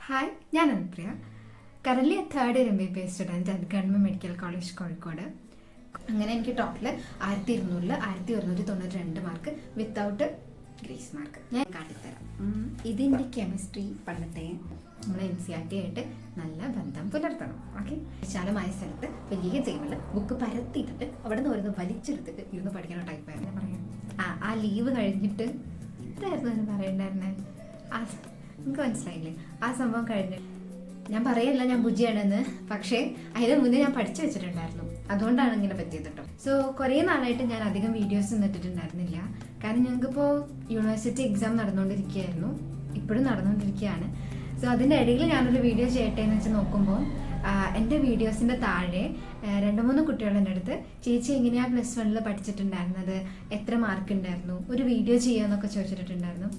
Hi, ഞാൻ Anupriya. Currently third year MBBS student at government medical college Kozhikode. അങ്ങനെ എനിക്ക് total 1200 1192 mark without grace mark ഞാൻ കാട്ടിത്തരാം. ഇതിൻ്റെ കെമിസ്ട്രി പണ്ടത്തെ നമ്മൾ NCERT ആയിട്ട് നല്ല ബന്ധം പുലർത്തണം. ഓക്കെ, വിശാലമായ സ്ഥലത്ത് വലിയ ടേബിളിൽ ബുക്ക് പരത്തിയിട്ടിട്ട് അവിടെ നിന്ന് ഓരോന്ന് വലിച്ചെടുത്തിട്ട് ഇരുന്ന് പഠിക്കുന്ന ടൈപ്പായിരുന്നു ഞാൻ പറയാം. ആ ലീവ് കഴിഞ്ഞിട്ട് എന്തായിരുന്നു എന്ന് പറയണ്ടായിരുന്നേ? നിങ്ങൾക്ക് മനസ്സിലായില്ലേ? ആ സംഭവം കഴിഞ്ഞ് ഞാൻ പറയല്ല ഞാൻ ബുജിയാണെന്ന്, പക്ഷേ അതിന് മുന്നേ ഞാൻ പഠിച്ചു വെച്ചിട്ടുണ്ടായിരുന്നു. അതുകൊണ്ടാണ് ഇങ്ങനെ പറ്റിയത് കേട്ടോ. സോ കുറേ നാളായിട്ട് ഞാൻ അധികം വീഡിയോസ് ഇട്ടിട്ടുണ്ടായിരുന്നില്ല. കാരണം ഞങ്ങൾക്കിപ്പോൾ യൂണിവേഴ്സിറ്റി എക്സാം നടന്നുകൊണ്ടിരിക്കുകയായിരുന്നു, ഇപ്പോഴും നടന്നുകൊണ്ടിരിക്കുകയാണ്. സോ അതിൻ്റെ ഇടയിൽ ഞാനൊരു വീഡിയോ ചെയ്യട്ടെ എന്ന് വെച്ച് നോക്കുമ്പോൾ എൻ്റെ വീഡിയോസിൻ്റെ താഴെ 2-3 കുട്ടികൾ എൻ്റെ അടുത്ത് ചേച്ചി എങ്ങനെയാണ് +1 പഠിച്ചിട്ടുണ്ടായിരുന്നത്, എത്ര മാർക്ക് ഉണ്ടായിരുന്നു, ഒരു വീഡിയോ ചെയ്യാമെന്നൊക്കെ ചോദിച്ചിട്ടുണ്ടായിരുന്നു.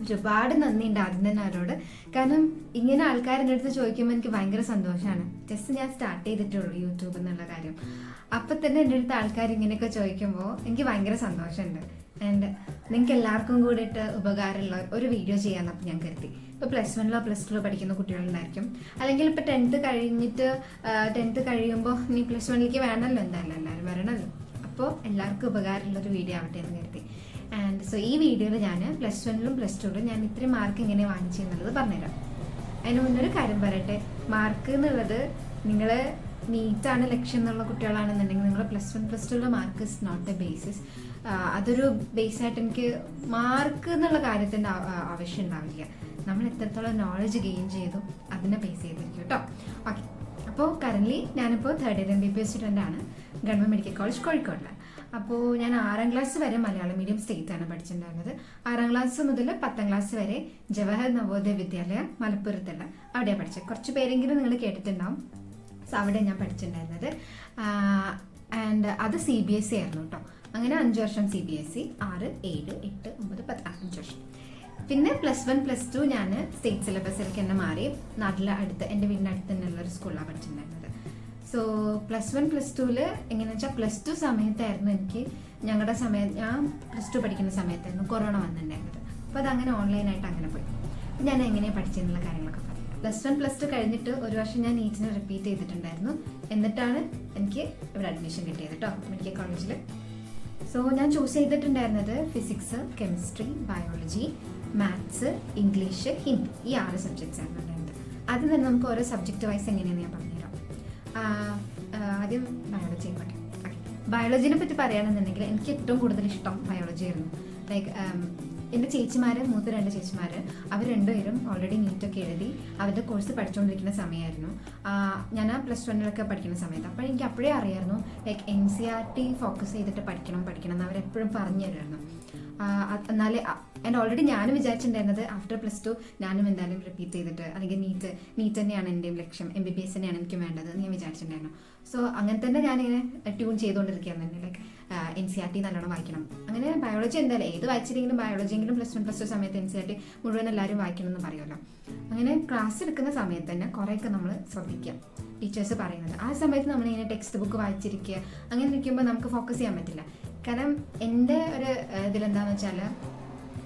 ഒരുപാട് നന്ദിയുണ്ട് ആദ്യം തന്നെ അവരോട്. കാരണം ഇങ്ങനെ ആൾക്കാർ എൻ്റെ അടുത്ത് ചോദിക്കുമ്പോൾ എനിക്ക് ഭയങ്കര സന്തോഷമാണ്. ജസ്റ്റ് ഞാൻ സ്റ്റാർട്ട് ചെയ്തിട്ടുള്ളൂ യൂട്യൂബ് എന്നുള്ള കാര്യം. അപ്പം തന്നെ എൻ്റെ അടുത്ത് ആൾക്കാർ ഇങ്ങനെയൊക്കെ ചോദിക്കുമ്പോൾ എനിക്ക് ഭയങ്കര സന്തോഷമുണ്ട്. ആൻഡ് നിങ്ങൾക്ക് എല്ലാവർക്കും കൂടിയിട്ട് ഉപകാരമുള്ള ഒരു വീഡിയോ ചെയ്യാമെന്നപ്പോൾ ഞാൻ കരുതി. ഇപ്പോൾ +1 +2 പഠിക്കുന്ന കുട്ടികളുണ്ടായിരിക്കും, അല്ലെങ്കിൽ ഇപ്പോൾ 10th കഴിയുമ്പോൾ നീ +1 വേണമല്ലോ, എന്തായാലും എല്ലാവരും വരണമല്ലോ. അപ്പോൾ എല്ലാവർക്കും ഉപകാരമുള്ളൊരു വീഡിയോ ആവട്ടെ എന്ന് കരുതി. ആൻഡ് സോ ഈ വീഡിയോയിൽ ഞാൻ +1 +2 ഞാൻ ഇത്രയും മാർക്ക് എങ്ങനെ വാങ്ങിച്ചെന്നുള്ളത് പറഞ്ഞുതരാം. അതിന് മുന്നൊരു കാര്യം പറയട്ടെ, മാർക്ക് എന്നുള്ളത് നിങ്ങൾ നീറ്റാണ് ലക്ഷ്യം എന്നുള്ള കുട്ടികളാണെന്നുണ്ടെങ്കിൽ നിങ്ങൾ +1 +2 mark is not a basis. അതൊരു ബേസായിട്ട് എനിക്ക് മാർക്ക് എന്നുള്ള കാര്യത്തിൻ്റെ ആവശ്യം ഉണ്ടാവില്ല. നമ്മൾ എത്രത്തോളം നോളജ് ഗെയിൻ ചെയ്തു അതിനെ ബേസ് ചെയ്തിരിക്കും കേട്ടോ. ഓക്കെ, അപ്പോൾ കറൻലി ഞാനിപ്പോൾ തേർഡ് ഇയർ MBBS സ്റ്റുഡൻ്റ് ആണ് ഗവൺമെൻറ് മെഡിക്കൽ കോളേജ് കോഴിക്കോടിൽ. അപ്പോൾ ഞാൻ 6ാം ക്ലാസ് വരെ മലയാളം മീഡിയം സ്റ്റേറ്റാണ് പഠിച്ചിട്ടുണ്ടായിരുന്നത്. 6ാം ക്ലാസ് മുതൽ 10ാം ക്ലാസ് വരെ ജവഹർ നവോദയ വിദ്യാലയം മലപ്പുറത്തുള്ള അവിടെയാണ് പഠിച്ചത്. കുറച്ച് പേരെങ്കിലും നിങ്ങൾ കേട്ടിട്ടുണ്ടാവും. സോ അവിടെ ഞാൻ പഠിച്ചിട്ടുണ്ടായിരുന്നത്. ആൻഡ് അത് CBSE ആയിരുന്നു കേട്ടോ. അങ്ങനെ 5 വർഷം CBSE, 6, 7, 8, 9, 10, 5 വർഷം. പിന്നെ +1 +2 ഞാൻ സ്റ്റേറ്റ് സിലബസിലേക്ക് തന്നെ മാറി നാട്ടിലെ അടുത്ത് എൻ്റെ വീടിൻ്റെ അടുത്ത് തന്നെയുള്ള ഒരു സ്കൂളിലാണ് പഠിച്ചിട്ടുണ്ടായിരുന്നത്. സോ +1 +2 എങ്ങനെയാണെന്ന് വെച്ചാൽ +2 സമയത്തായിരുന്നു എനിക്ക് ഞങ്ങളുടെ ഞാൻ +2 പഠിക്കുന്ന സമയത്തായിരുന്നു കൊറോണ വന്നിട്ടുണ്ടായിരുന്നത്. അപ്പോൾ അതങ്ങനെ ഓൺലൈനായിട്ട് അങ്ങനെ പോയി. ഞാൻ എങ്ങനെയാണ് പഠിച്ചതെന്നുള്ള കാര്യങ്ങളൊക്കെ പറയാം. +1 +2 കഴിഞ്ഞിട്ട് ഒരു വർഷം ഞാൻ നീറ്റിന് റിപ്പീറ്റ് ചെയ്തിട്ടുണ്ടായിരുന്നു. എന്നിട്ടാണ് എനിക്ക് ഇവിടെ അഡ്മിഷൻ കിട്ടിയത് കേട്ടോ, മെഡിക്കൽ കോളേജിൽ. സോ ഞാൻ ചൂസ് ചെയ്തിട്ടുണ്ടായിരുന്നത് physics, chemistry, biology, maths, English, Hindi, ഈ 6 സബ്ജക്ട്സ് ആയിരുന്നു ഉണ്ടായിരുന്നത്. ആദ്യം തന്നെ നമുക്ക് ഓരോ സബ്ജക്റ്റ് വൈസ് എങ്ങനെയാണെന്ന് ഞാൻ പറഞ്ഞുതരാം. ആദ്യം ബയോളജി ആയിക്കോട്ടെ. ബയോളജിനെ പറ്റി പറയുകയാണെന്നുണ്ടെങ്കിൽ എനിക്ക് ഏറ്റവും കൂടുതൽ ഇഷ്ടം ബയോളജി ആയിരുന്നു. ലൈക്ക് എൻ്റെ മൂത്ത 2 ചേച്ചിമാർ അവർ രണ്ടുപേരും ഓൾറെഡി നീറ്റൊക്കെ എഴുതി അവരുടെ കോഴ്സ് പഠിച്ചുകൊണ്ടിരിക്കുന്ന സമയമായിരുന്നു. ഞാൻ +1 പഠിക്കുന്ന സമയത്ത്. അപ്പോൾ എനിക്ക് അപ്പോഴേ അറിയായിരുന്നു ലൈക്ക് NCERT ഫോക്കസ് ചെയ്തിട്ട് പഠിക്കണം എന്ന് അവരെപ്പോഴും പറഞ്ഞു തരുമായിരുന്നു. എന്നാലേ ആൻഡ് ഓൾറെഡി ഞാനും വിചാരിച്ചിട്ടുണ്ടായിരുന്നത് ആഫ്റ്റർ +2 ഞാനും എന്തായാലും റിപ്പീറ്റ് ചെയ്തിട്ട് അല്ലെങ്കിൽ നീറ്റ് തന്നെയാണ് എൻ്റെയും ലക്ഷ്യം, MBBS തന്നെയാണ് എനിക്ക് വേണ്ടത് എന്ന് ഞാൻ വിചാരിച്ചിട്ടുണ്ടായിരുന്നു. സോ അങ്ങനെ തന്നെ ഞാനിങ്ങനെ ട്യൂൺ ചെയ്തുകൊണ്ടിരിക്കുകയാണ് തന്നെ. ലൈക്ക് NCERT നല്ലോണം വായിക്കണം. അങ്ങനെ ബയോളജി എന്തായാലും ഏത് വായിച്ചില്ലെങ്കിലും ബയോളജിയെങ്കിലും +1 +2 സമയത്ത് NCERT മുഴുവൻ എല്ലാവരും വായിക്കണം എന്ന് പറയുമല്ലോ. അങ്ങനെ ക്ലാസ് എടുക്കുന്ന സമയത്ത് തന്നെ കുറേയൊക്കെ നമ്മൾ ശ്രദ്ധിക്കുക, ടീച്ചേഴ്സ് പറയുന്നത്. ആ സമയത്ത് നമ്മളിങ്ങനെ ടെക്സ്റ്റ് ബുക്ക് വായിച്ചിരിക്കുക. അങ്ങനെ ഇരിക്കുമ്പോൾ നമുക്ക് ഫോക്കസ് ചെയ്യാൻ പറ്റില്ല. കാരണം എൻ്റെ ഒരു ഇതിലെന്താണെന്ന് വെച്ചാൽ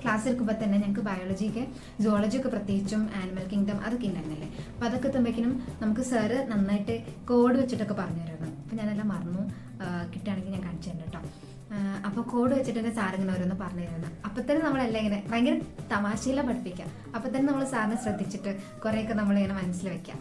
ക്ലാസ് എടുക്കുമ്പോൾ തന്നെ ഞങ്ങൾക്ക് ബയോളജിക്ക് സുവോളജിയൊക്കെ പ്രത്യേകിച്ചും ആനിമൽ കിങ്ഡം അതൊക്കെ ഉണ്ടായിരുന്നില്ലേ. അപ്പോൾ അതൊക്കെ എത്തുമ്പോഴേക്കും നമുക്ക് സാറ് നന്നായിട്ട് കോഡ് വെച്ചിട്ടൊക്കെ പറഞ്ഞു തരുന്നു. അപ്പോൾ ഞാനെല്ലാം മറന്നു, കിട്ടുകയാണെങ്കിൽ ഞാൻ കാണിച്ചു തരുന്നു കേട്ടോ. അപ്പോൾ കോഡ് വെച്ചിട്ട് തന്നെ സാറിങ്ങനെ ഓരോന്ന് പറഞ്ഞു തരുന്നത്. അപ്പോൾ തന്നെ നമ്മളെല്ലാം ഇങ്ങനെ ഭയങ്കര തമാശയിലാണ് പഠിപ്പിക്കുക. അപ്പോൾ തന്നെ നമ്മൾ സാറിനെ ശ്രദ്ധിച്ചിട്ട് കുറേയൊക്കെ നമ്മളിങ്ങനെ മനസ്സിൽ വെക്കുക.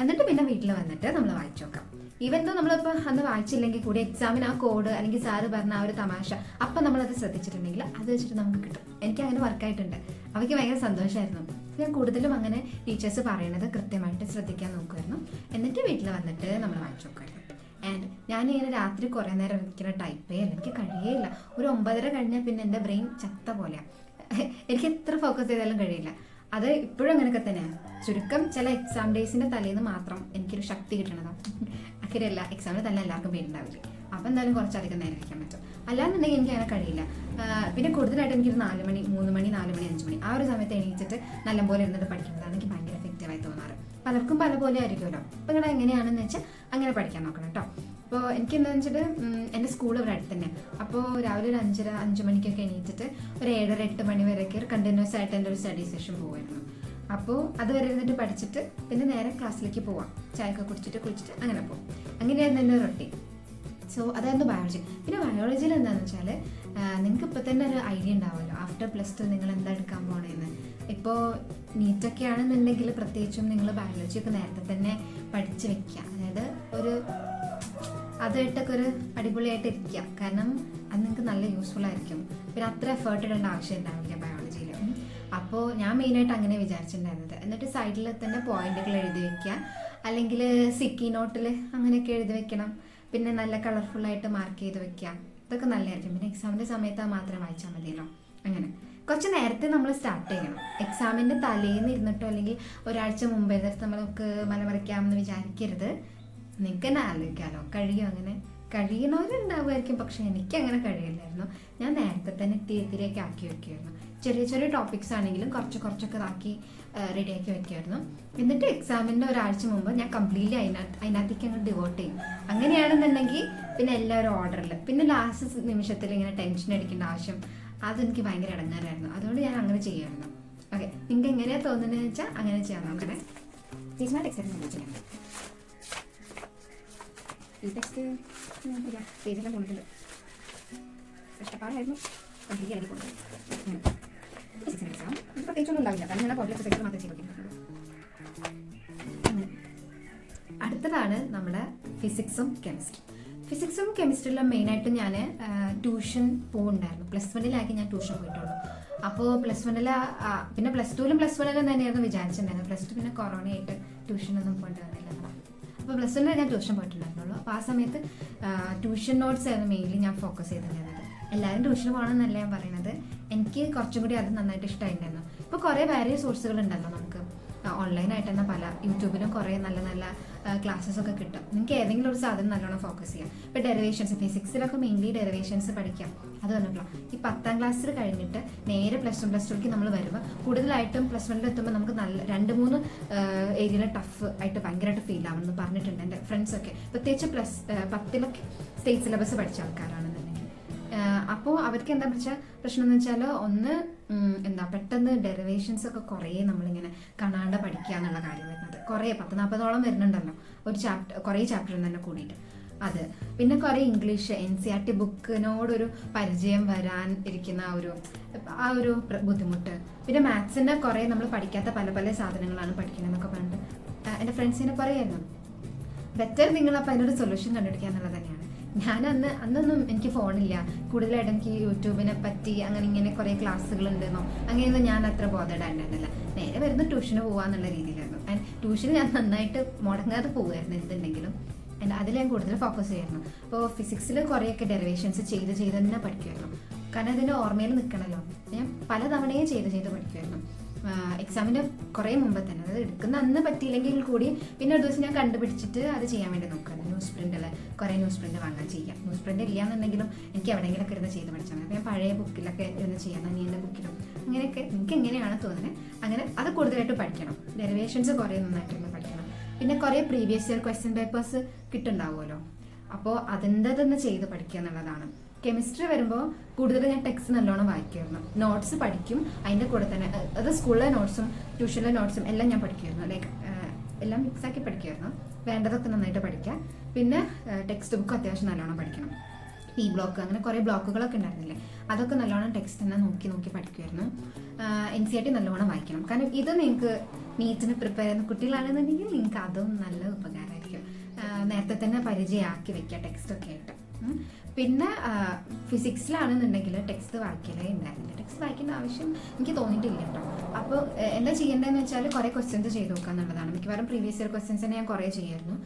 എന്നിട്ട് പിന്നെ വീട്ടിൽ വന്നിട്ട് നമ്മൾ വായിച്ചു നോക്കാം. ഈവൻ ദോ നമ്മളിപ്പോൾ അന്ന് വായിച്ചില്ലെങ്കിൽ കൂടി എക്സാമിന് ആ കോഡ് അല്ലെങ്കിൽ സാറ് പറഞ്ഞ ആ ഒരു തമാശ അപ്പം നമ്മളത് ശ്രദ്ധിച്ചിട്ടുണ്ടെങ്കിൽ അത് വെച്ചിട്ട് നമുക്ക് കിട്ടും. എനിക്ക് അങ്ങനെ വർക്കായിട്ടുണ്ട്. അവയ്ക്ക് ഭയങ്കര സന്തോഷമായിരുന്നു. ഞാൻ കൂടുതലും അങ്ങനെ ടീച്ചേഴ്സ് പറയണത് കൃത്യമായിട്ട് ശ്രദ്ധിക്കാൻ നോക്കുമായിരുന്നു. എന്നിട്ട് വീട്ടിൽ വന്നിട്ട് നമ്മൾ വായിച്ചു നോക്കുമായിരുന്നു. ആൻഡ് ഞാനിങ്ങനെ രാത്രി കുറേ നേരം ഇരിക്കുന്ന ടൈപ്പേ അല്ല, എനിക്ക് കഴിയേയില്ല. ഒരു 9:30 കഴിഞ്ഞാൽ പിന്നെ എൻ്റെ ബ്രെയിൻ ചത്ത പോലെയാണ്. എനിക്ക് എത്ര ഫോക്കസ് ചെയ്താലും കഴിയില്ല. അത് ഇപ്പോഴും അങ്ങനെയൊക്കെ തന്നെയാണ്. ചുരുക്കം ചില എക്സാം ഡേയ്സിൻ്റെ തലേന്ന് മാത്രം എനിക്കൊരു ശക്തി കിട്ടണതാണ്. അങ്ങനെയല്ല, എക്സാമിന് തന്നെ എല്ലാവർക്കും പേരുണ്ടാവില്ലേ. അപ്പം എന്തായാലും കുറച്ചധികം നേരം ഇരിക്കാൻ പറ്റും. അല്ലാന്നുണ്ടെങ്കിൽ എനിക്ക് അങ്ങനെ കഴിയില്ല. പിന്നെ കൂടുതലായിട്ട് എനിക്കൊരു 4 മണി 3 മണി 4 മണി 5 മണി ആ ഒരു സമയത്ത് എണീച്ചിട്ട് നല്ലപോലെ ഇരുന്നിട്ട് പഠിക്കുന്നതാണ് എനിക്ക് ഭയങ്കര എഫക്റ്റീവായി തോന്നാറ്. പലർക്കും പല പോലെ ആയിരിക്കുമല്ലോ. അപ്പോൾ നിങ്ങൾ എങ്ങനെയാണെന്ന് വെച്ചാൽ അങ്ങനെ പഠിക്കാൻ നോക്കണം കേട്ടോ. അപ്പോൾ എനിക്ക് എന്താണെന്ന് വെച്ചിട്ട് എൻ്റെ സ്കൂൾ ഇവിടെ അടുത്ത് തന്നെ. അപ്പോൾ രാവിലെ ഒരു 5 മണിക്കൊക്കെ എണീറ്റിട്ട് ഒരു 7:30 8 മണി വരെയൊക്കെ ഒരു കണ്ടിന്യൂസ് ആയിട്ട് എൻ്റെ ഒരു സ്റ്റഡി സെഷൻ പോകുമായിരുന്നു. അപ്പോൾ അതുവരെ ഇരുന്നിട്ട് പഠിച്ചിട്ട് പിന്നെ നേരെ ക്ലാസ്സിലേക്ക് പോവാം, ചായയൊക്കെ കുടിച്ചിട്ട് അങ്ങനെ പോകും. അങ്ങനെയായിരുന്നു എൻ്റെ റൊട്ടീൻ. സോ അതായിരുന്നു ബയോളജി. പിന്നെ ബയോളജിയിൽ എന്താണെന്ന് വെച്ചാൽ നിങ്ങൾക്ക് ഇപ്പോൾ തന്നെ ഒരു ഐഡിയ ഉണ്ടാവുമല്ലോ ആഫ്റ്റർ +2 നിങ്ങൾ എന്താ എടുക്കാൻ പോകണമെന്ന്. ഇപ്പോൾ നീറ്റൊക്കെ ആണെന്നുണ്ടെങ്കിൽ പ്രത്യേകിച്ചും നിങ്ങൾ ബയോളജിയൊക്കെ നേരത്തെ തന്നെ പഠിച്ച് വെക്കുക. അതായത് ഒരു അതായിട്ടൊക്കെ ഒരു അടിപൊളിയായിട്ട് ഇരിക്കുക. കാരണം അത് നിങ്ങൾക്ക് നല്ല യൂസ്ഫുൾ ആയിരിക്കും. പിന്നെ അത്ര എഫേർട്ട് ഇടേണ്ട ആവശ്യം ഉണ്ടാവില്ല ബയോളജിയിൽ. അപ്പോൾ ഞാൻ മെയിനായിട്ട് അങ്ങനെ വിചാരിച്ചിട്ടുണ്ടായിരുന്നത്. എന്നിട്ട് സൈഡിൽ തന്നെ പോയിന്റുകൾ എഴുതി വെക്കുക, അല്ലെങ്കിൽ സിക്കി നോട്ടിൽ അങ്ങനെയൊക്കെ എഴുതി വെക്കണം. പിന്നെ നല്ല കളർഫുള്ളായിട്ട് മാർക്ക് ചെയ്ത് വെക്കുക. ഇതൊക്കെ നല്ലതായിരിക്കും. പിന്നെ എക്സാമിൻ്റെ സമയത്ത് മാത്രം വായിച്ചാൽ മതിയല്ലോ. അങ്ങനെ കുറച്ച് നേരത്തെ നമ്മൾ സ്റ്റാർട്ട് ചെയ്യണം. എക്സാമിൻ്റെ തലേന്ന് ഇരുന്നിട്ടോ അല്ലെങ്കിൽ ഒരാഴ്ച മുമ്പ് എതിർത്ത് നമ്മൾക്ക് മലമറിക്കാമെന്ന് വിചാരിക്കരുത്. നിങ്ങൾക്ക് തന്നെ ആലോചിക്കാമല്ലോ, കഴിയും. അങ്ങനെ കഴിയണവരുണ്ടാവുമായിരിക്കും, പക്ഷെ എനിക്കങ്ങനെ കഴിയില്ലായിരുന്നു. ഞാൻ നേരത്തെ തന്നെ ഇത്തിരിയൊക്കെ ആക്കി വെക്കുമായിരുന്നു. ചെറിയ ചെറിയ ടോപ്പിക്സ് ആണെങ്കിലും കുറച്ചൊക്കെ ആക്കി റെഡിയാക്കി വെക്കുമായിരുന്നു. എന്നിട്ട് എക്സാമിൻ്റെ ഒരാഴ്ച മുമ്പ് ഞാൻ കംപ്ലീറ്റ്ലി അതിനകത്തേക്ക് അങ്ങ് ഡിവോട്ട് ചെയ്യും. അങ്ങനെയാണെന്നുണ്ടെങ്കിൽ പിന്നെ എല്ലാവരും ഓർഡറിൽ, പിന്നെ ലാസ്റ്റ് നിമിഷത്തിൽ ഇങ്ങനെ ടെൻഷൻ അടിക്കേണ്ട ആവശ്യം, അതെനിക്ക് ഭയങ്കര ഇടങ്ങാറായിരുന്നു. അതുകൊണ്ട് ഞാൻ അങ്ങനെ ചെയ്യുമായിരുന്നു. ഓക്കെ, നിങ്ങൾക്ക് എങ്ങനെയാണ് തോന്നുന്നതെന്ന് വെച്ചാൽ അങ്ങനെ ചെയ്യാം. നോക്കണേ, ഈ ടെക്സ്റ്റ് പേജെല്ലാം കൊണ്ടിട്ടുണ്ട്. കഷ്ടപ്പാടായിരുന്നു. പ്രത്യേകിച്ചൊന്നും ഉണ്ടാവില്ല, കാരണം ഞാൻ കോംപ്ലക്സ് സെക്ഷൻ മാത്രമേ ചെയ്തിട്ടുള്ളൂ. അടുത്തതാണ് നമ്മുടെ ഫിസിക്സും കെമിസ്ട്രി. ഫിസിക്സും കെമിസ്ട്രിയിലും മെയിനായിട്ട് ഞാൻ ട്യൂഷൻ പോകുന്നുണ്ടായിരുന്നു. +1 ഞാൻ ട്യൂഷൻ പോയിട്ടുള്ളൂ. അപ്പോൾ +1 പിന്നെ +2ലും +1 തന്നെയായിരുന്നു വിചാരിച്ചിട്ടുണ്ടായിരുന്നു. +2 പിന്നെ കൊറോണയായിട്ട് ട്യൂഷനൊന്നും പോയിട്ട് വന്നില്ല. അപ്പോൾ +1 ഞാൻ ട്യൂഷൻ പോയിട്ടുണ്ടായിരുന്നുള്ളൂ. അപ്പോൾ ആ സമയത്ത് ട്യൂഷൻ നോട്ട്സ് ആയിരുന്നു മെയിൻലി ഞാൻ ഫോക്കസ് ചെയ്തിട്ടുണ്ടായിരുന്നത്. എല്ലാവരും ട്യൂഷന് പോകണമെന്നല്ല ഞാൻ പറയുന്നത്, എനിക്ക് കുറച്ചും കൂടി അത് നന്നായിട്ട് ഇഷ്ടമായിട്ടുണ്ടായിരുന്നു. ഇപ്പോൾ കുറേ വേറെ സോഴ്സുകൾ ഉണ്ടല്ലോ നമുക്ക് ഓൺലൈനായിട്ട് തന്നെ, പല യൂട്യൂബിലും കുറേ നല്ല നല്ല ക്ലാസ്സസൊക്കെ കിട്ടും. നിങ്ങൾക്ക് ഏതെങ്കിലും ഒരു സാധനം നല്ലോണം ഫോക്കസ് ചെയ്യാം. ഇപ്പോൾ ഡെറിവേഷൻസ്, ഫിസിക്സിലൊക്കെ മെയിൻലി ഡെറിവേഷൻസ് പഠിക്കാം. അത് പറഞ്ഞിട്ടുള്ളൂ. ഈ 10ാം ക്ലാസ്സിൽ കഴിഞ്ഞിട്ട് നേരെ +1 +2ക്ക് നമ്മൾ വരുമ്പോൾ കൂടുതലായിട്ടും +1 എത്തുമ്പോൾ നമുക്ക് നല്ല 2-3 ഏരിയയിൽ ടഫ് ആയിട്ട് ഭയങ്കരമായിട്ട് ഫീൽ ആവുമെന്ന് പറഞ്ഞിട്ടുണ്ട് എൻ്റെ ഫ്രണ്ട്സൊക്കെ. പ്രത്യേകിച്ച് 10ലൊക്കെ സ്റ്റേറ്റ് സിലബസ് പഠിച്ച ആൾക്കാരാണെന്നുണ്ടെങ്കിൽ. അപ്പോൾ അവർക്ക് എന്താ പ്രശ്നം എന്ന് വെച്ചാൽ, ഒന്ന് പെട്ടെന്ന് ഡെറിവേഷൻസ് ഒക്കെ കുറേ നമ്മളിങ്ങനെ കാണാണ്ട് പഠിക്കുക എന്നുള്ള കാര്യം വരുന്നത്. കുറേ 10-40ഓളം വരുന്നുണ്ടല്ലോ ഒരു കുറേ ചാപ്റ്ററിൽ തന്നെ കൂടിയിട്ട്. അത് പിന്നെ കുറേ ഇംഗ്ലീഷ് NCERT ബുക്കിനോടൊരു പരിചയം വരാൻ ഇരിക്കുന്ന ആ ഒരു ബുദ്ധിമുട്ട്. പിന്നെ മാത്സിൻ്റെ കുറേ നമ്മൾ പഠിക്കാത്ത പല സാധനങ്ങളാണ് പഠിക്കണമെന്നൊക്കെ പറഞ്ഞിട്ട് എൻ്റെ ഫ്രണ്ട്സിനെ പറയായിരുന്നു. ബെറ്റർ നിങ്ങളപ്പോൾ അതിനൊരു സൊല്യൂഷൻ കണ്ടുപിടിക്കുക എന്നുള്ളത് തന്നെയാണ്. അന്നൊന്നും എനിക്ക് ഫോണില്ല. കൂടുതലായിട്ട് എനിക്ക് യൂട്യൂബിനെ പറ്റി അങ്ങനെ ഇങ്ങനെ കുറേ ക്ലാസ്സുകളുണ്ടെന്നോ അങ്ങനെയൊന്നും ഞാൻ അത്ര ബോധേഡായിട്ടുണ്ടായിരുന്നില്ല. നേരെ വരുന്ന ട്യൂഷന് പോകാന്നുള്ള രീതിയിലായിരുന്നു. ആൻഡ് ട്യൂഷന് ഞാൻ നന്നായിട്ട് മുടങ്ങാതെ പോകുമായിരുന്നു എന്തുണ്ടെങ്കിലും. ആൻഡ് അതിൽ ഞാൻ കൂടുതൽ ഫോക്കസ് ചെയ്യായിരുന്നു. അപ്പോൾ ഫിസിക്സിൽ കുറേയൊക്കെ ഡെറിവേഷൻസ് ചെയ്ത് തന്നെ പഠിക്കുമായിരുന്നു. കാരണം അതിൻ്റെ ഓർമ്മയിൽ നിൽക്കണമല്ലോ. ഞാൻ പല തവണയും ചെയ്ത് പഠിക്കുമായിരുന്നു. എക്സാമിൻ്റെ കുറേ മുമ്പ് തന്നെ, അതായത് എടുക്കുന്ന അന്ന് പറ്റിയില്ലെങ്കിൽ കൂടി പിന്നെ ഒരു ദിവസം ഞാൻ കണ്ടുപിടിച്ചിട്ട് അത് ചെയ്യാൻ വേണ്ടി നോക്കുകയാണ്. ന്യൂസ് പ്രിൻ്റിൽ കുറേ ന്യൂസ് പ്രിൻ്റ് വാങ്ങാൻ ചെയ്യാം. ന്യൂസ് പ്രിൻ്റ് ഇല്ലാന്നുണ്ടെങ്കിലും എനിക്ക് എവിടെയെങ്കിലൊക്കെ ഇരുന്ന് ചെയ്ത് പഠിച്ചാൽ മതി. അപ്പോൾ ഞാൻ പഴയ ബുക്കിലൊക്കെ ഇരുന്ന് ചെയ്യാം, നനിയൻ്റെ ബുക്കിലും അങ്ങനെയൊക്കെ എനിക്ക് എങ്ങനെയാണ് തോന്നുന്നത് അങ്ങനെ അത് കൂടുതലായിട്ട് പഠിക്കണം. ഡെറിവേഷൻസ് കുറേ നന്നായിട്ടൊന്ന് പഠിക്കണം. പിന്നെ കുറേ പ്രീവിയസ് ഇയർ ക്വസ്റ്റ്യൻ പേപ്പേഴ്സ് കിട്ടുന്നുണ്ടാവുമല്ലോ, അപ്പോൾ അതിൻ്റെ തന്നെ ചെയ്ത് പഠിക്കുക എന്നുള്ളതാണ്. കെമിസ്ട്രി വരുമ്പോൾ കൂടുതൽ ഞാൻ ടെക്സ്റ്റ് നല്ലോണം വായിക്കുമായിരുന്നു. നോട്ട്സ് പഠിക്കും, അതിൻ്റെ കൂടെ തന്നെ അത് സ്കൂളിലെ നോട്ട്സും ട്യൂഷനിലെ നോട്ട്സും എല്ലാം ഞാൻ പഠിക്കുമായിരുന്നു. ലൈക്ക് എല്ലാം മിക്സാക്കി പഠിക്കുമായിരുന്നു. വേണ്ടതൊക്കെ നന്നായിട്ട് പഠിക്കുക. പിന്നെ ടെക്സ്റ്റ് ബുക്ക് അത്യാവശ്യം നല്ലോണം പഠിക്കണം. ബ്ലോക്ക് അങ്ങനെ കുറേ ബ്ലോക്കുകളൊക്കെ ഉണ്ടായിരുന്നില്ലേ, അതൊക്കെ നല്ലോണം ടെക്സ്റ്റ് തന്നെ നോക്കി പഠിക്കുമായിരുന്നു. NCERT നല്ലോണം വായിക്കണം. കാരണം ഇത് നിങ്ങൾക്ക് നീറ്റിന് പ്രിപ്പയർ ചെയ്യുന്ന കുട്ടികളാണെന്നുണ്ടെങ്കിൽ നിങ്ങൾക്ക് അതും നല്ല ഉപകാരമായിരിക്കും. നേരത്തെ തന്നെ പരിചയമാക്കി വെക്കുക ടെക്സ്റ്റൊക്കെ ആയിട്ട്. പിന്നെ ഫിസിക്സിലാണെന്നുണ്ടെങ്കിൽ ടെക്സ്റ്റ് വായിക്കലേ ഉണ്ടായിരുന്നില്ല. ടെക്സ്റ്റ് വായിക്കേണ്ട ആവശ്യം എനിക്ക് തോന്നിയിട്ടില്ല കേട്ടോ. അപ്പോൾ എന്താ ചെയ്യേണ്ടതെന്ന് വെച്ചാൽ കുറേ ക്വസ്റ്റ്യൻസ് ചെയ്ത് നോക്കുക എന്നുള്ളതാണ്. മിക്കവാറും പ്രീവിയസ് ഇയർ ക്വസ്റ്റ്യൻസ് തന്നെ ഞാൻ കുറേ ചെയ്യായിരുന്നു.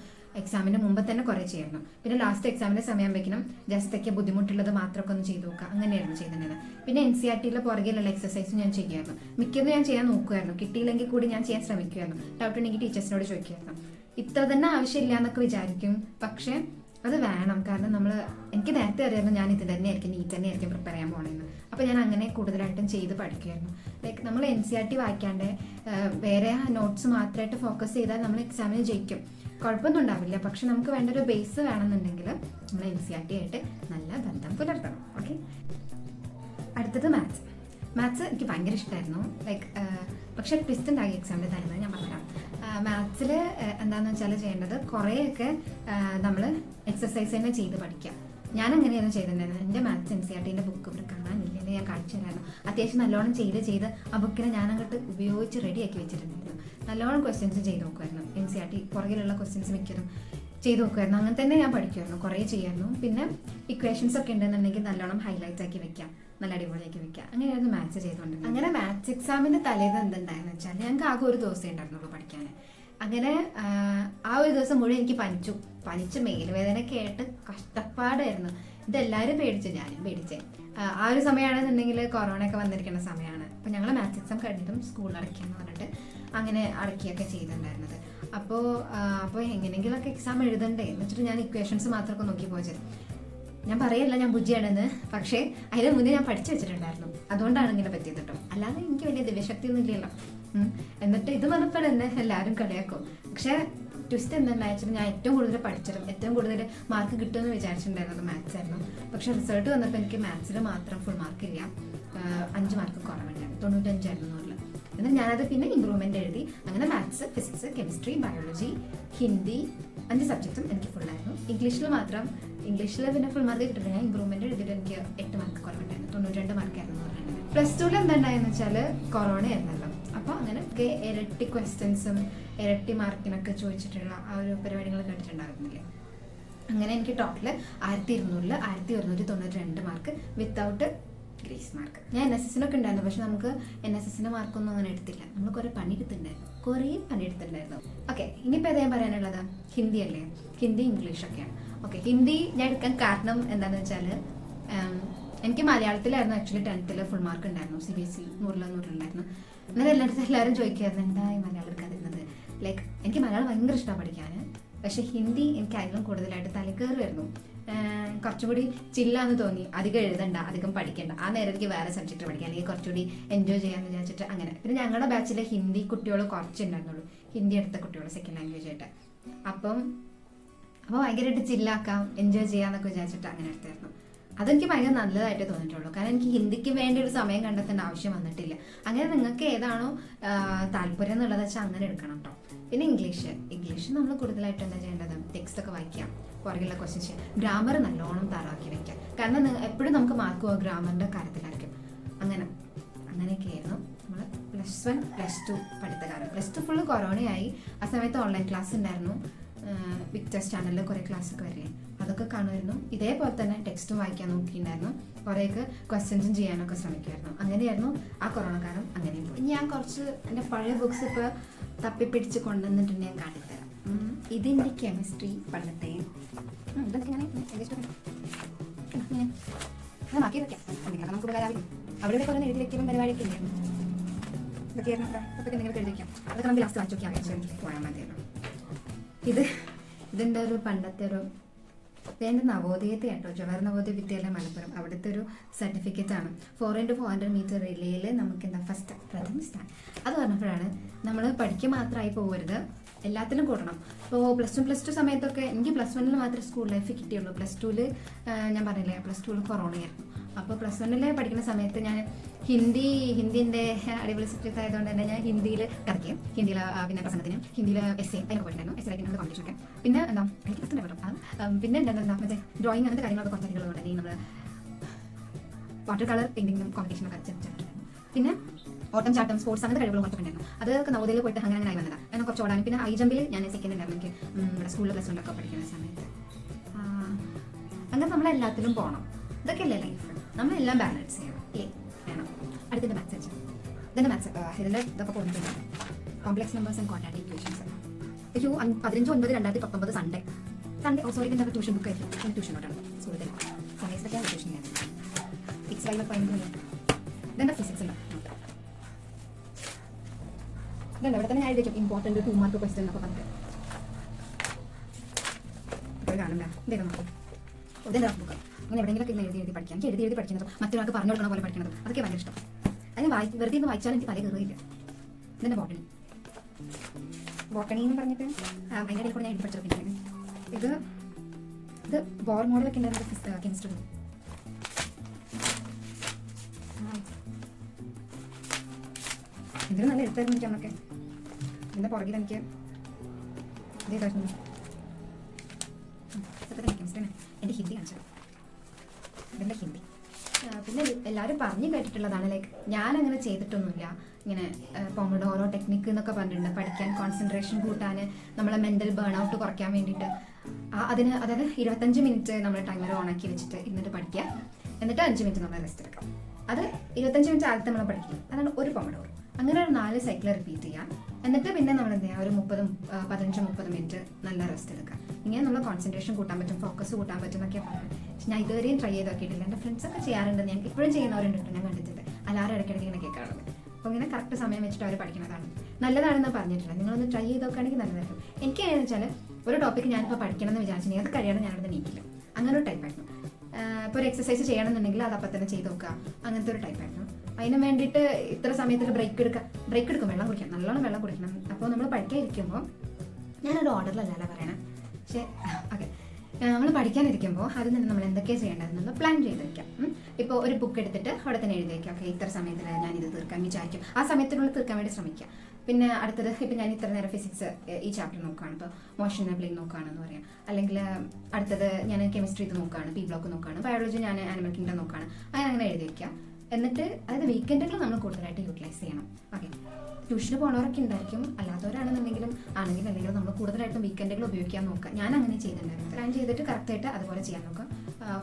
എക്സാമിന് മുമ്പ് തന്നെ കുറേ ചെയ്യായിരുന്നു. പിന്നെ ലാസ്റ്റ് എക്സാമിൻ്റെ സമയം വെക്കണം, ജസ്റ്റൊക്കെ ബുദ്ധിമുട്ടുള്ളത് മാത്രമൊക്കെ ഒന്ന് ചെയ്ത് നോക്കുക, അങ്ങനെയായിരുന്നു ചെയ്തിട്ടുണ്ടായിരുന്നത്. പിന്നെ NCERTയിലെ പുറകിലുള്ള എക്സസൈസ് ഞാൻ ചെയ്യുമായിരുന്നു. മിക്കതും ഞാൻ ചെയ്യാൻ നോക്കുമായിരുന്നു. കിട്ടിയില്ലെങ്കിൽ കൂടി ഞാൻ ചെയ്യാൻ ശ്രമിക്കുമായിരുന്നു. ഡൗട്ട് ഉണ്ടെങ്കിൽ ടീച്ചേഴ്സിനോട് ചോദിക്കുമായിരുന്നു. ഇത്ര തന്നെ ആവശ്യമില്ല എന്നൊക്കെ വിചാരിക്കും, പക്ഷേ അത് വേണം. കാരണം എനിക്ക് നേരത്തെ അറിയാമായിരുന്നു ഞാൻ ഇത് തന്നെയായിരിക്കും നീറ്റ് തന്നെയായിരിക്കും പ്രിപ്പയർ ചെയ്യാൻ പോകണമെന്ന്. അപ്പോൾ ഞാൻ അങ്ങനെ കൂടുതലായിട്ടും ചെയ്ത് പഠിക്കുമായിരുന്നു. ലൈക്ക് നമ്മൾ NCERT വായിക്കാണ്ട് വേറെ നോട്ട്സ് മാത്രമായിട്ട് ഫോക്കസ് ചെയ്താൽ നമ്മൾ എക്സാമിന് ജയിക്കും, കുഴപ്പമൊന്നും ഉണ്ടാവില്ല. പക്ഷെ നമുക്ക് വേണ്ട ഒരു ബേസ് വേണമെന്നുണ്ടെങ്കിൽ നമ്മൾ NCERT ആയിട്ട് നല്ല ബന്ധം പുലർത്തണം. ഓക്കെ, അടുത്തത് മാത്സ്. എനിക്ക് ഭയങ്കര ഇഷ്ടമായിരുന്നു. ലൈക്ക് പക്ഷേ ട്വിസ്റ്റ് ഉണ്ടാക്കി എക്സാമിൻ്റെ തരുന്നത് ഞാൻ പറഞ്ഞുതരാം. മാത്സിൽ എന്താണെന്ന് വെച്ചാൽ ചെയ്യേണ്ടത് കുറേയൊക്കെ നമ്മൾ എക്സസൈസ് തന്നെ ചെയ്ത് പഠിക്കുക. ഞാൻ അങ്ങനെയാണ് ചെയ്തിട്ടുണ്ടായിരുന്നത്. എൻ്റെ മാത്സ് NCERT ബുക്ക് ഇവിടെ കാണാനില്ലെങ്കിൽ ഞാൻ കാണിച്ചു തരായിരുന്നു. അത്യാവശ്യം നല്ലോണം ചെയ്ത് ആ ബുക്കിനെ ഞാൻ അങ്ങോട്ട് ഉപയോഗിച്ച് റെഡിയാക്കി വെച്ചിട്ടുണ്ടായിരുന്നു. നല്ലോണം ക്വസ്റ്റ്യൻസ് ചെയ്ത് നോക്കുമായിരുന്നു. NCERT പുറകിലുള്ള ക്വസ്റ്റ്യൻസ് മിക്കതും ചെയ്ത് നോക്കുമായിരുന്നു. അങ്ങനെ തന്നെ ഞാൻ പഠിക്കുമായിരുന്നു, കുറേ ചെയ്യായിരുന്നു. പിന്നെ ഇക്വേഷൻസ് ഒക്കെ ഉണ്ടെന്നുണ്ടെങ്കിൽ നല്ലോണം ഹൈലൈറ്റ് ആക്കി വെക്കാം, നല്ല അടിപൊളിയാക്കി വെക്കാം. അങ്ങനെയായിരുന്നു മാത്സ് ചെയ്തുകൊണ്ട്. അങ്ങനെ മാത്സ് എക്സാമിൻ്റെ തലേന്ന് എന്തുണ്ടായെന്ന് വെച്ചാൽ ഞങ്ങൾക്ക് ആകെ ഒരു ദിവസമേ ഉണ്ടായിരുന്നുള്ളൂ പഠിക്കാൻ. അങ്ങനെ ആ ഒരു ദിവസം മുഴുവൻ എനിക്ക് പനിച്ച് മേലുവേദന കേട്ട് കഷ്ടപ്പാടായിരുന്നു. ഇതെല്ലാവരും പേടിച്ചു, ഞാനും പേടിച്ചേ. ആ ഒരു സമയമാണെന്നുണ്ടെങ്കിൽ കൊറോണ ഒക്കെ വന്നിരിക്കുന്ന സമയമാണ്. അപ്പം ഞങ്ങൾ മാത്സ് എക്സാം കഴിഞ്ഞിട്ടും സ്കൂളിൽ അടയ്ക്കാന്ന് പറഞ്ഞിട്ട് അങ്ങനെ അടയ്ക്കുകയൊക്കെ ചെയ്തിട്ടുണ്ടായിരുന്നത്. അപ്പോൾ എങ്ങനെയെങ്കിലുമൊക്കെ എക്സാം എഴുതണ്ടേ എന്ന് വെച്ചിട്ട് ഞാൻ ഇക്വേഷൻസ് മാത്രമൊക്കെ നോക്കി പോയത്. ഞാൻ പറയല്ല ഞാൻ ബുദ്ധിയാണെന്ന്, പക്ഷേ അതിന് മുന്നേ ഞാൻ പഠിച്ചു വെച്ചിട്ടുണ്ടായിരുന്നു. അതുകൊണ്ടാണ് ഇങ്ങനെ പറ്റിയത് കേട്ടോ. അല്ലാതെ എനിക്ക് വലിയ ദിവ്യശക്തി ഒന്നും ഇല്ലല്ലോ. എന്നിട്ട് ഇത് പറഞ്ഞപ്പോൾ എന്നെ എല്ലാവരും കളിയാക്കും. പക്ഷേ ട്വിസ്റ്റ് എന്തുണ്ടായെന്ന് ഞാൻ ഏറ്റവും കൂടുതൽ പഠിച്ചതും ഏറ്റവും കൂടുതൽ മാർക്ക് കിട്ടുമെന്ന് വിചാരിച്ചിട്ടുണ്ടായിരുന്നത് മാത്സ് ആയിരുന്നു. പക്ഷേ റിസൾട്ട് വന്നപ്പോൾ എനിക്ക് മാത്സിൽ മാത്രം ഫുൾ മാർക്കില്ല, 5 മാർക്ക് കുറവുണ്ടായിരുന്നു, 95 എന്നാൽ ഞാനത് പിന്നെ ഇമ്പ്രൂവ്മെൻ്റ് എഴുതി. അങ്ങനെ maths, physics, chemistry, biology, Hindi 5 സബ്ജക്റ്റും എനിക്ക് ഫുള്ളായിരുന്നു. ഇംഗ്ലീഷിൽ പിന്നെ ഫുൾ മാർക്ക് കിട്ടില്ല. ഞാൻ ഇമ്പ്രൂവ്മെൻ്റ് എഴുതിയിട്ട് എനിക്ക് 8 മാർക്ക് കുറവുണ്ടായിരുന്നു, 92 മാർക്കായിരുന്നു പറഞ്ഞത്. +2 എന്തുണ്ടായെന്ന് വെച്ചാൽ കൊറോണ ആയിരുന്നല്ലോ. അപ്പോൾ അങ്ങനെ ഇരട്ടി ക്വസ്റ്റ്യൻസും ഇരട്ടി മാർക്കിനൊക്കെ ചോദിച്ചിട്ടുള്ള ആ ഒരു പരിപാടികൾ കേട്ടിട്ടുണ്ടായിരുന്നില്ലേ. അങ്ങനെ എനിക്ക് total 1292 mark without grace mark. ഞാൻ NSSനൊക്കെ ഉണ്ടായിരുന്നു, പക്ഷെ നമുക്ക് NSSന്റെ മാർക്കൊന്നും അങ്ങനെ എടുത്തില്ല. നമ്മൾ കുറേ പണിയെടുത്തിട്ടുണ്ടായിരുന്നു. ഓക്കെ, ഇനിയിപ്പോൾ ഏതാ പറയാനുള്ളത്? ഹിന്ദി അല്ലേ? ഹിന്ദി ഇംഗ്ലീഷൊക്കെയാണ്. ഓക്കെ, ഹിന്ദി ഞാൻ എടുക്കാൻ കാരണം എന്താണെന്ന് വെച്ചാൽ എനിക്ക് മലയാളത്തിലായിരുന്നു ആക്ച്വലി 10th ഫുൾ മാർക്ക് ഉണ്ടായിരുന്നു. CBSE 100 ഉണ്ടായിരുന്നു. അങ്ങനെ എല്ലാവരും ചോദിക്കുമായിരുന്നു എന്തായി മലയാളം എടുക്കാതിരുന്നത്. ലൈക്ക് എനിക്ക് മലയാളം ഭയങ്കര ഇഷ്ടമാണ് പഠിക്കാൻ, പക്ഷേ ഹിന്ദി എനിക്ക് അതിലും കൂടുതലായിട്ട് തലക്കേറുമായിരുന്നു. കുറച്ചുകൂടി ചില്ലാന്ന് തോന്നി. അധികം എഴുതണ്ട, അധികം പഠിക്കണ്ട, ആ നേരം എനിക്ക് വേറെ സബ്ജക്റ്റ് പഠിക്കാം, അല്ലെങ്കിൽ കുറച്ചുകൂടി എൻജോയ് ചെയ്യാമെന്ന് വിചാരിച്ചിട്ട് അങ്ങനെ. പിന്നെ ഞങ്ങളുടെ ബാച്ചിലെ ഹിന്ദി കുട്ടികൾ കുറച്ചുണ്ടായിരുന്നുള്ളൂ, ഹിന്ദി എടുത്ത കുട്ടികൾ സെക്കൻഡ് ലാംഗ്വേജ് ആയിട്ട്. അപ്പോൾ ഭയങ്കരമായിട്ട് ചില്ലാക്കാം, എൻജോയ് ചെയ്യാമെന്നൊക്കെ വിചാരിച്ചിട്ട് അങ്ങനെ എടുത്തായിരുന്നു. അതെനിക്ക് ഭയങ്കര നല്ലതായിട്ട് തോന്നിയിട്ടുള്ളൂ. കാരണം എനിക്ക് ഹിന്ദിക്ക് വേണ്ടി ഒരു സമയം കണ്ടെത്തേണ്ട ആവശ്യം വന്നിട്ടില്ല. അങ്ങനെ നിങ്ങൾക്ക് ഏതാണോ താല്പര്യം എന്നുള്ളത് വെച്ചാൽ അങ്ങനെ എടുക്കണം കേട്ടോ. പിന്നെ ഇംഗ്ലീഷ് നമ്മൾ കൂടുതലായിട്ട് എന്താ ചെയ്യേണ്ടത്? ടെക്സ്റ്റ് ഒക്കെ വായിക്കാം, പുറകിലുള്ള ക്വസ്റ്റ്യൻസ് ചെയ്യാം, ഗ്രാമർ നല്ലോണം തറാക്കി വയ്ക്കാം. കാരണം എപ്പോഴും നമുക്ക് മാർക്ക് പോവുക ഗ്രാമറിൻ്റെ കാര്യത്തിലായിരിക്കും. അങ്ങനെയൊക്കെയായിരുന്നു നമ്മൾ +1 +2 പഠിത്തകാലം. +2 ഫുള്ള് കൊറോണയായി. ആ സമയത്ത് ഓൺലൈൻ ക്ലാസ് ഉണ്ടായിരുന്നു. വിക്ടേഴ്സ് ചാനലിൽ കുറേ ക്ലാസ്സൊക്കെ വരില്ലേ, അതൊക്കെ കാണുമായിരുന്നു. ഇതേപോലെ തന്നെ ടെക്സ്റ്റും വായിക്കാൻ നോക്കിയിട്ടുണ്ടായിരുന്നു. കുറേയൊക്കെ ക്വസ്റ്റ്യൻസും ചെയ്യാനൊക്കെ ശ്രമിക്കുമായിരുന്നു. അങ്ങനെയായിരുന്നു ആ കൊറോണ കാലം. അങ്ങനെയും പോയി. ഞാൻ കുറച്ച് എൻ്റെ പഴയ ബുക്സ് ഇപ്പോൾ തപ്പിപ്പിടിച്ച് കൊണ്ടുവന്നിട്ടുണ്ട്, ഞാൻ കാട്ടിത്തരാം. ഇതിൻ്റെ കെമിസ്ട്രി പണ്ടത്തെ ഇതൊക്കെ ഇങ്ങനെ മാക്കി വെക്കാം, എന്തെങ്കിലും നമുക്ക് ഉപകാരമാവില്ല. അവിടെ കുറേ എഴുതി വെക്കലും പരിപാടിയൊക്കെ ഇല്ലേ, ഇതൊക്കെയായിരുന്നു. അതൊക്കെ എന്തെങ്കിലും എഴുതി വെക്കാം. അതൊക്കെ നമുക്ക് ലാസ്റ്റ് വായിച്ചൊക്കെ ആവശ്യം പോയാൽ മതിയല്ലോ. ഇതിൻ്റെ ഒരു പണ്ടത്തെ ഒരു എൻ്റെ നവോദയത്തെ കേട്ടോ, ജവഹർ നവോദയ വിദ്യാലയം മലപ്പുറം, അവിടുത്തെ ഒരു സർട്ടിഫിക്കറ്റ് ആണ്. 4x400 മീറ്റർ റിലേയിൽ നമുക്ക് എന്താ പ്രഥമ സ്ഥാനം. അത് പറഞ്ഞപ്പോഴാണ് നമ്മൾ പഠിക്കുക മാത്രമായി പോകരുത്, എല്ലാത്തിലും കൂടണം. ഇപ്പോൾ +1 +2 സമയത്തൊക്കെ എനിക്ക് +1 മാത്രമേ സ്കൂൾ ലൈഫ് കിട്ടിയുള്ളൂ. +2 ഞാൻ പറഞ്ഞില്ലേ, +2 കൊറോണയായിരുന്നു. അപ്പോൾ +1 പഠിക്കുന്ന സമയത്ത് ഞാൻ ഹിന്ദിൻ്റെ അടിപൊളി സബ്ജക്റ്റ് ആയതുകൊണ്ട് തന്നെ ഞാൻ ഹിന്ദിയിൽ കറക്കും. ഹിന്ദിയിൽ പിന്നെ പ്രസംഗത്തിന്, ഹിന്ദിയിൽ essay അതിനൊക്കെ പോയിട്ടുണ്ടായിരുന്നു. essay റൈറ്റിംഗ് കോമ്പറ്റീഷനൊക്കെ. പിന്നെ എന്താ എനിക്ക് പറ്റുന്നുണ്ട്. പിന്നെ എന്താ മറ്റേ ഡ്രോയിങ് അങ്ങനത്തെ കാര്യങ്ങളൊക്കെ കുറച്ചധികമുള്ളതുകൊണ്ട് തന്നെ നമ്മൾ വാട്ടർ കളർ പെയിൻറ്റിങ്ങും കോമ്പറ്റീഷനൊക്കെ ചേർത്തിട്ടുണ്ടായിരുന്നു. പിന്നെ ഓട്ടം ചാട്ടം സ്പോർട്സ് അങ്ങനത്തെ കഴിവുകളും കുറച്ചൊക്കെ ഉണ്ടായിരുന്നു. അതൊക്കെ നവോദയയിൽ പോയിട്ട് അങ്ങനെ ആയി വന്നതാണ്. അങ്ങനെ കുറച്ച് ഓടാനും പിന്നെ ഹൈ ജമ്പിൽ ഞാൻ സെക്കൻഡ് ഉണ്ടായിരുന്നു എനിക്ക് ഇവിടെ സ്കൂളിൽ +1 ഒക്കെ പഠിക്കുന്ന സമയത്ത്. അങ്ങനെ നമ്മളെല്ലാത്തിലും പോകണം. ഇതൊക്കെയല്ലേ ലൈഫ്, നമ്മളെല്ലാം ബാലൻസ് ചെയ്യണം അല്ലേ, വേണം. അടുത്തിൻ്റെ മാത്സ് വെച്ചാൽ ഇതിൻ്റെ മാത്സ് ഇതിൻ്റെ ഇതൊക്കെ പോയിട്ടുണ്ട്. Complex numbers and quadratic equations. 15/9/2019 Sunday sorry ഇതിൻ്റെ ട്യൂഷൻ ബുക്ക് ആയിരുന്നു. ട്യൂഷൻ നോട്ടാണ് സ്കൂളിൽ സമയത്തൊക്കെയാണ് ട്യൂഷൻ ചെയ്യാൻ. 6 ഇതിൻ്റെ ഫിസിക്സ് ഉണ്ട്. ഇതുണ്ട് ഇവിടെ തന്നെ ഞാൻ എഴുതിക്കും ഇമ്പോർട്ടൻറ്റ് 2 മാർക്ക് ക്വസ്റ്റ്യൻ എന്നൊക്കെ പറഞ്ഞിട്ട്. ഇപ്പോൾ കാണണ്ട ഇതൊക്കെ നോക്കും. ഇതിൻ്റെ ബുക്ക് അങ്ങനെ എവിടെയെങ്കിലൊക്കെ ഇങ്ങനെ എഴുതി പഠിക്കാം. എനിക്ക് എഴുതി പഠിക്കുന്നത് മറ്റൊരാൾക്ക് പറഞ്ഞു കൊടുക്കണ പോലെ പഠിക്കുന്നത് അതൊക്കെ ഭയങ്കര ഇഷ്ടം. അതിന് വെറുതെ ഒന്ന് വായിച്ചാലും എനിക്ക് തല കയറിയില്ല. ഇതിൻ്റെ ബോട്ടണി എന്ന് പറഞ്ഞിട്ട് അതിൻ്റെ ഇടയിൽ കൂടെ ഞാൻ എഴുതി പഠിച്ചെടുക്കുന്നത്. ഇത് ബോർ മോഡലൊക്കെ ഉണ്ടായിരുന്നത് കെമിസ്ട്രി. ഇത് ഇതിന് നല്ല എഴുത്തായിരുന്നു എനിക്ക് അന്നൊക്കെ. ഇതിൻ്റെ പുറകിൽ എനിക്ക് ഇതേ കാര്യം എൻ്റെ ഹിന്ദി കാണിച്ചത്, ഇതിൻ്റെ ഹിന്ദി. പിന്നെ എല്ലാവരും പറഞ്ഞു കേട്ടിട്ടുള്ളതാണ്, ലൈക്ക് ഞാനങ്ങനെ ചെയ്തിട്ടൊന്നുമില്ല. ഇങ്ങനെ പൊമഡോറോ ടെക്നിക്ക് എന്നൊക്കെ പറഞ്ഞിട്ടുണ്ട്, പഠിക്കാൻ കോൺസെൻട്രേഷൻ കൂട്ടാൻ, നമ്മളെ മെൻ്റൽ ബേൺ ഔട്ട് കുറയ്ക്കാൻ വേണ്ടിയിട്ട്. അതിന് അതായത് 25 മിനിറ്റ് നമ്മൾ ടൈമർ ഓണാക്കി വെച്ചിട്ട് ഇരുന്നിട്ട് പഠിക്കുക, എന്നിട്ട് 5 മിനിറ്റ് നമ്മൾ റെസ്റ്റ് എടുക്കാം. അത് 25 മിനിറ്റ് ആദ്യത്തെ നമ്മൾ പഠിക്കുക, അതാണ് ഒരു പൊമഡോറോ. അങ്ങനെ ഒരു 4 സൈക്കിൾ റിപ്പീറ്റ് ചെയ്യാം. എന്നിട്ട് പിന്നെ നമ്മൾ എന്ത് ചെയ്യുക, ഒരു 15-30 മിനിറ്റ് നല്ല റെസ്റ്റ് എടുക്കുക. ഇങ്ങനെ നമ്മൾ കോൺസെൻട്രേഷൻ കൂട്ടാൻ പറ്റും, ഫോക്കസ് കൂട്ടാൻ പറ്റും എന്നൊക്കെയാണ് പറയുന്നത്. പക്ഷെ ഞാൻ ഇതുവരെയും ട്രൈ ചെയ്ത് നോക്കിയിട്ടില്ല. എൻ്റെ ഫ്രണ്ട്സൊക്കെ ചെയ്യാറുണ്ട്, ഞാൻ ഇപ്പോഴും ചെയ്യുന്നവരുണ്ട്, ഞാൻ കണ്ടിട്ടുണ്ട്. അലാറം ഇടയ്ക്കിടയ്ക്ക് ഇങ്ങനെ കേൾക്കാറുണ്ട്. അപ്പോൾ ഇങ്ങനെ കറക്റ്റ് സമയം വെച്ചിട്ട് അവർ പഠിക്കുന്നതാണ് നല്ലതാണെന്ന് പറഞ്ഞിട്ടില്ല. നിങ്ങളൊന്ന് ട്രൈ ചെയ്ത് നോക്കുകയാണെങ്കിൽ നല്ലതായിരിക്കും. എനിക്ക് എങ്ങനെയാണെന്ന് വെച്ചാൽ ഒരു ടോപ്പിക്ക് ഞാനിപ്പോൾ പഠിക്കണം എന്ന് വിചാരിച്ചിട്ടുണ്ടെങ്കിൽ അത് കഴിയണം ഞാനവിടെ നീക്കില്ല. അങ്ങനെ ഒരു ടൈപ്പായിരുന്നു. ഇപ്പോൾ ഒരു എക്സസൈസ് ചെയ്യണമെന്നുണ്ടെങ്കിൽ അത് അപ്പം തന്നെ ചെയ്ത് നോക്കുക, അങ്ങനത്തെ ഒരു ടൈപ്പായിരുന്നു. അതിന് വേണ്ടിയിട്ട് ഇത്ര സമയത്തിൽ ബ്രേക്ക് എടുക്കും, വെള്ളം കുടിക്കണം, നല്ലോണം വെള്ളം കുടിക്കണം. അപ്പോൾ നമ്മൾ പഠിക്കാനിരിക്കുമ്പോൾ ഞാനൊരു ഓർഡറിലല്ല പറയണം, പക്ഷേ ഓക്കെ, നമ്മൾ പഠിക്കാനിരിക്കുമ്പോൾ അതിൽ നിന്ന് നമ്മൾ എന്തൊക്കെയാണ് ചെയ്യേണ്ടതെന്നുള്ള പ്ലാൻ ചെയ്ത് വയ്ക്കാം. ഇപ്പോൾ ഒരു ബുക്ക് എടുത്തിട്ട് അവിടെ തന്നെ എഴുതി വയ്ക്കാം, ഓക്കെ ഇത്ര സമയത്തിൽ ഞാനിത് തീർക്കാൻ വിചാരിക്കും, ആ സമയത്തിനുള്ളിൽ തീർക്കാൻ വേണ്ടി ശ്രമിക്കുക. പിന്നെ അടുത്തത് ഇപ്പം ഞാൻ ഇത്ര നേരം ഫിസിക്സ് ഈ ചാപ്റ്റർ നോക്കുകയാണ്, ഇപ്പോൾ മോഷൻ എനബിളിംഗ് നോക്കുകയാണെന്ന് പറയാം. അല്ലെങ്കിൽ അടുത്തത് ഞാൻ കെമിസ്ട്രി ഇത് നോക്കുകയാണ്, പി ബ്ലോക്ക് നോക്കുകയാണ്, ബയോളജി ഞാൻ ആനിമൽ കിങ്ഡം നോക്കുകയാണ്, അങ്ങനെ എഴുതി വയ്ക്കുക. എന്നിട്ട് അതായത് വീക്കെൻഡുകൾ നമ്മൾ കൂടുതലായിട്ട് യൂട്ടിലൈസ് ചെയ്യണം. ഓക്കെ, ട്യൂഷന് പോകുന്നവരൊക്കെ ഉണ്ടായിരിക്കും, അല്ലാത്തവരാണെന്നുണ്ടെങ്കിലും അല്ലെങ്കിൽ നമ്മൾ കൂടുതലായിട്ടും വീക്കെൻഡുകൾ ഉപയോഗിക്കാൻ നോക്കുക. ഞാൻ അങ്ങനെ ചെയ്തിട്ടുണ്ടായിരുന്നു, പ്ലാൻ ചെയ്തിട്ട് കറക്റ്റായിട്ട് അതുപോലെ ചെയ്യാൻ നോക്കാം.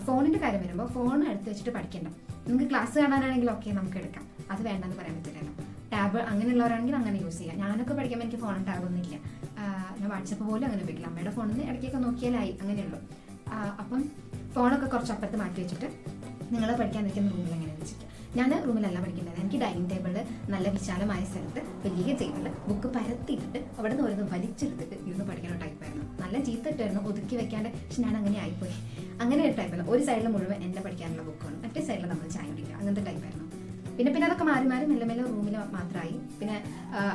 ഫോണിൻ്റെ കാര്യം വരുമ്പോൾ ഫോൺ എടുത്ത് വെച്ചിട്ട് പഠിക്കണ്ട. നിങ്ങൾക്ക് ക്ലാസ് കാണാനാണെങ്കിൽ ഓക്കെ നമുക്ക് എടുക്കാം, അത് വേണ്ടെന്ന് പറയാൻ പറ്റില്ലല്ലോ. ടാബ് അങ്ങനെയുള്ളവരാണെങ്കിൽ അങ്ങനെ യൂസ് ചെയ്യാം. ഞാനൊക്കെ പഠിക്കുമ്പോൾ എനിക്ക് ഫോണും ടാബൊന്നും ഇല്ല, ഞാൻ വാട്സപ്പ് പോലും അങ്ങനെ ഉപയോഗിക്കില്ല. അമ്മയുടെ ഫോണിൽ നിന്ന് ഇടയ്ക്കൊക്കെ നോക്കിയാലായി, അങ്ങനെയുള്ളൂ. അപ്പം ഫോണൊക്കെ കുറച്ച് അപ്പുറത്ത് മാറ്റി വെച്ചിട്ട് നിങ്ങൾ പഠിക്കാനിരിക്കുന്ന റൂമിൽ എങ്ങനെ വെച്ചിട്ട്, ഞാൻ റൂമിലല്ല പഠിക്കേണ്ടത്, എനിക്ക് ഡൈനിങ് ടേബിളിൽ നല്ല വിശാലമായ സ്ഥലത്ത് വലിയ ടേബിളിൽ ബുക്ക് പരത്തിയിട്ടിട്ട് അവിടെ നിന്ന് ഓരോന്ന് വലിച്ചെടുത്തിട്ട് ഇരുന്ന് പഠിക്കുന്ന ടൈപ്പായിരുന്നു. നല്ല ചീത്ത ഇട്ടായിരുന്നു ഒതുക്കി വെക്കാണ്ട്, പക്ഷെ ഞാൻ അങ്ങനെ ആയിപ്പോയി. അങ്ങനെ ഒരു ടൈപ്പായിരുന്നു. ഒരു സൈഡിൽ മുഴുവൻ എൻ്റെ പഠിക്കാനുള്ള ബുക്കാണ്, മറ്റേ സൈഡിൽ നമ്മൾ ചായ കുടിക്കുക, അങ്ങനത്തെ ടൈപ്പായിരുന്നു. പിന്നെ അതൊക്കെ മാറി മെല്ലെ റൂമിൽ മാത്രമായി. പിന്നെ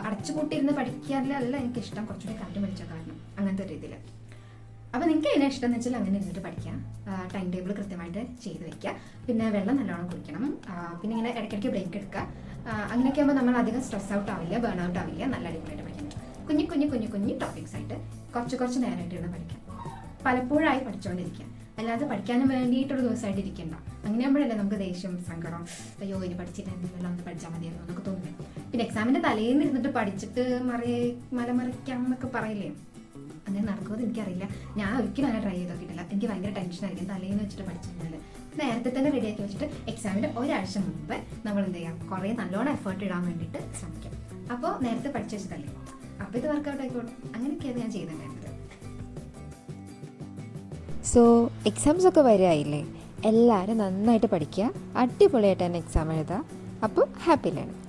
അടച്ചുപൂട്ടിയിരുന്ന് പഠിക്കാറില്ല എനിക്കിഷ്ടം, കുറച്ചുകൂടി കാറ്റ് പിടിച്ച കാരണം, അങ്ങനത്തെ രീതിയിൽ. അപ്പോൾ നിങ്ങൾക്ക് അതിനെ ഇഷ്ടം എന്ന് വെച്ചാൽ അങ്ങനെ ഇരുന്നിട്ട് പഠിക്കാം. ടൈം ടേബിൾ കൃത്യമായിട്ട് ചെയ്ത് വെക്കുക. പിന്നെ വെള്ളം നല്ലോണം കുടിക്കണം. പിന്നെ ഇങ്ങനെ ഇടയ്ക്കിടയ്ക്ക് ബ്രേക്ക് എടുക്കുക. അങ്ങനെയൊക്കെ ആകുമ്പോൾ നമ്മൾ അധികം സ്ട്രെസ് ഔട്ട് ആവില്ല, ബേൺ ഔട്ട് ആവില്ല, നല്ല അടിപൊളിയായിട്ട് പഠിക്കാൻ പറ്റും. കുഞ്ഞു ടോപ്പിക്സ് ആയിട്ട് കുറച്ച് നേരമായിട്ട് ഇരുന്ന് പഠിക്കാം. പലപ്പോഴായി പഠിച്ചുകൊണ്ടിരിക്കുക, അല്ലാതെ പഠിക്കാനും വേണ്ടിയിട്ടൊരു ദിവസമായിട്ട് ഇരിക്കണ്ട. അങ്ങനെയാകുമ്പോഴല്ലേ നമുക്ക് ദേഷ്യം, സങ്കടം, അയ്യോ ഇനി പഠിച്ചിട്ടുണ്ടെങ്കിൽ ഒന്ന് പഠിച്ചാൽ മതിയായിരുന്നു എന്നൊക്കെ തോന്നുന്നു. പിന്നെ എക്സാമിൻ്റെ തലേന്ന് ഇരുന്നിട്ട് പഠിച്ചിട്ട് മലമറിക്കാം എന്നൊക്കെ പറയില്ലേ, അങ്ങനെ നടക്കുമെന്ന് എനിക്കറിയില്ല. ഞാൻ ഒരിക്കലും അങ്ങനെ ട്രൈ ചെയ്ത് നോക്കിയിട്ടില്ല. എനിക്ക് ഭയങ്കര ടെൻഷനായിരിക്കും തലേന്ന് വെച്ചിട്ട് പഠിച്ചിട്ടുണ്ടെങ്കിൽ. നേരത്തെ തന്നെ റെഡിയാക്കി വെച്ചിട്ട് എക്സാമിൻ്റെ ഒരാഴ്ച മുമ്പ് നമ്മൾ എന്ത് ചെയ്യാം, കുറേ നല്ലോണം എഫേർട്ട് ഇടാൻ വേണ്ടിയിട്ട് ശ്രമിക്കാം. അപ്പോൾ നേരത്തെ പഠിച്ചു വെച്ചിട്ടല്ലേ, അപ്പോൾ ഇത് വർക്കൗട്ട് ആയിക്കോട്ടെ. അങ്ങനെയൊക്കെയാണ് ഞാൻ ചെയ്തിട്ടുണ്ടായിരുന്നത്. സോ എക്സാംസ് ഒക്കെ വരികയായില്ലേ, എല്ലാവരും നന്നായിട്ട് പഠിക്കുക, അടിപൊളിയായിട്ട് തന്നെ എക്സാം എഴുതുക. അപ്പോൾ ഹാപ്പി ലേണിംഗ്.